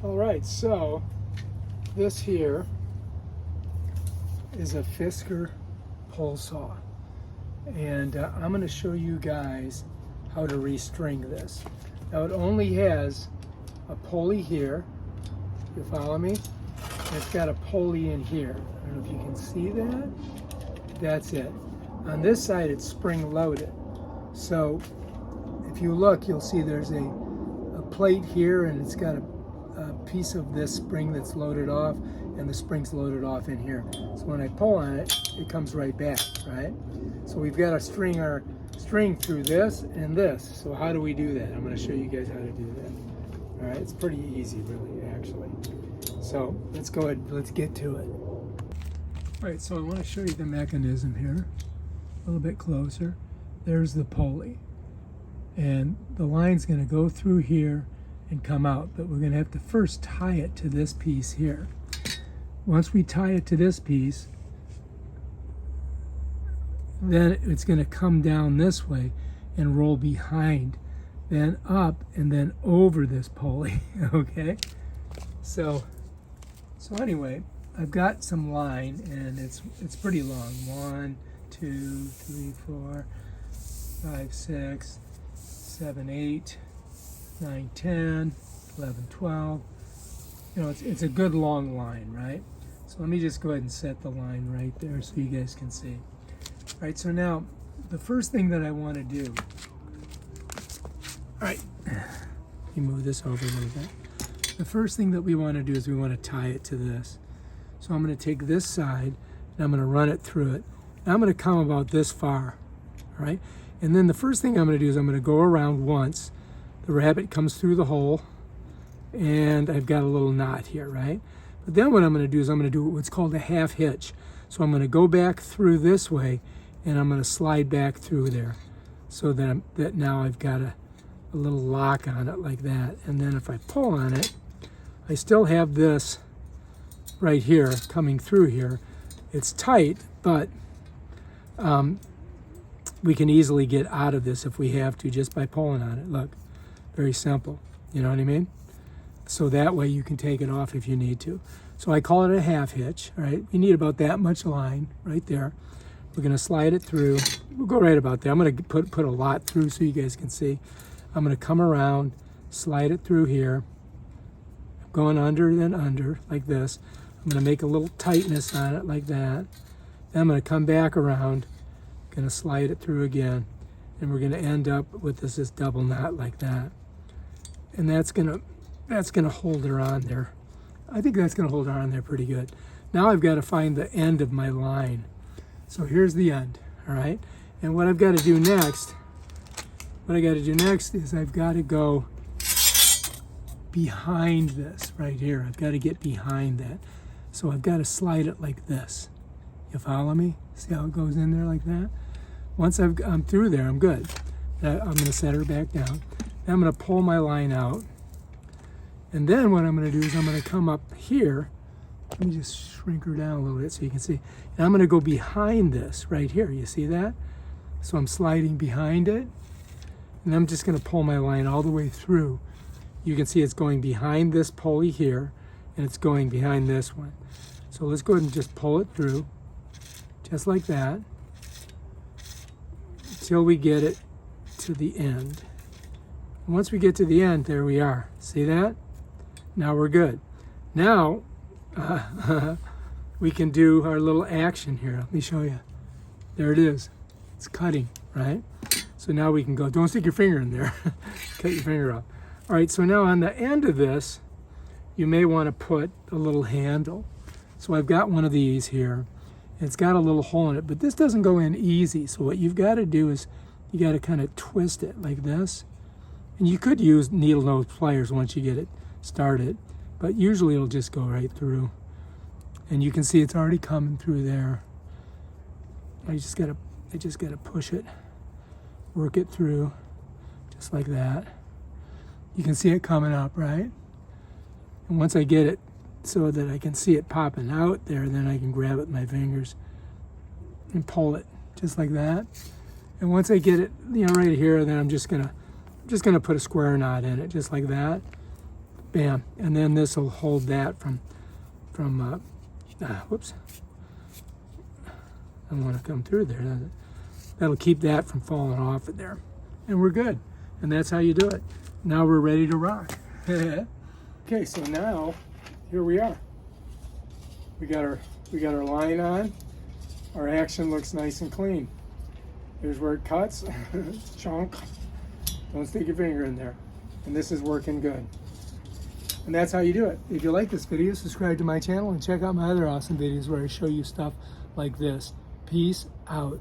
All right, so this here is a Fiskars pole saw, and I'm going to show you guys how to restring this. Now it only has a pulley here, you follow me? And it's got a pulley in here. I don't know if you can see that. That's it. On this side it's spring loaded. So if you look, you'll see there's a plate here, and it's got a piece of this spring that's loaded off, and the spring's loaded off in here. So when I pull on it, it comes right back, right? So we've got to string our string through this and this. So how do we do that? I'm going to show you guys how to do that. All right, it's pretty easy, really, actually. So let's go ahead, let's get to it. All right, so I want to show you the mechanism here a little bit closer. There's the pulley, and the line's going to go through here and come out, but we're going to have to first tie it to this piece here. Once we tie it to this piece, then it's going to come down this way and roll behind, then up, and then over this pulley. Okay, so anyway, I've got some line, and it's pretty long. 1, 2, 3, 4, 5, 6, 7, 8, 9, 10, 11, 12. You know, it's a good long line, right? So let me just go ahead and set the line right there so you guys can see. All right, so now the first thing that I want to do, all right, let me move this over a little bit. The first thing that we want to do is we want to tie it to this. So I'm going to take this side and I'm going to run it through it. Now I'm going to come about this far, all right? And then the first thing I'm going to do is I'm going to go around once. The rabbit comes through the hole, and I've got a little knot here, right? But then what I'm going to do is I'm going to do what's called a half hitch. So I'm going to go back through this way, and I'm going to slide back through there, so that now I've got a little lock on it like that. And then if I pull on it, I still have this right here coming through here. It's tight, but we can easily get out of this if we have to just by pulling on it. Look, very simple, you know what I mean? So that way you can take it off if you need to. So I call it a half hitch, right? We need about that much line right there. We're gonna slide it through. We'll go right about there. I'm gonna put a lot through so you guys can see. I'm gonna come around, slide it through here, going under then under like this. I'm gonna make a little tightness on it like that. Then I'm gonna come back around, gonna slide it through again, and we're gonna end up with this double knot like that. And that's gonna hold her on there. I think that's gonna hold her on there pretty good. Now I've got to find the end of my line. So here's the end, all right? And what I've got to do next, is I've got to go behind this right here. I've got to get behind that. So I've got to slide it like this. You follow me? See how it goes in there like that? Once I'm through there, I'm good. I'm going to set her back down. Then I'm going to pull my line out. And then what I'm going to do is I'm going to come up here. Let me just shrink her down a little bit so you can see. And I'm going to go behind this right here. You see that? So I'm sliding behind it. And I'm just going to pull my line all the way through. You can see it's going behind this pulley here, and it's going behind this one. So let's go ahead and just pull it through, just like that, until we get it to the end. And once we get to the end, there we are. See that? Now we're good. Now we can do our little action here. Let me show you. There it is. It's cutting, right? So now we can go. Don't stick your finger in there. Cut your finger off. All right, so now on the end of this, you may want to put a little handle. So I've got one of these here. It's got a little hole in it, but this doesn't go in easy. So what you've got to do is you got to kind of twist it like this. And you could use needle nose pliers once you get it started, but usually it'll just go right through. And you can see it's already coming through there. I just gotta push it, work it through, just like that. You can see it coming up, right? And once I get it so that I can see it popping out there, then I can grab it with my fingers and pull it just like that. And once I get it, right here, then I'm just gonna put a square knot in it, just like that. Bam. And then this will hold that from whoops. I don't want to come through there. That'll keep that from falling off of there. And we're good. And that's how you do it. Now we're ready to rock. Okay, so now here we are. We got our line on. Our action looks nice and clean. Here's where it cuts. Chunk. Don't stick your finger in there. And this is working good. And that's how you do it. If you like this video, subscribe to my channel and check out my other awesome videos where I show you stuff like this. Peace out.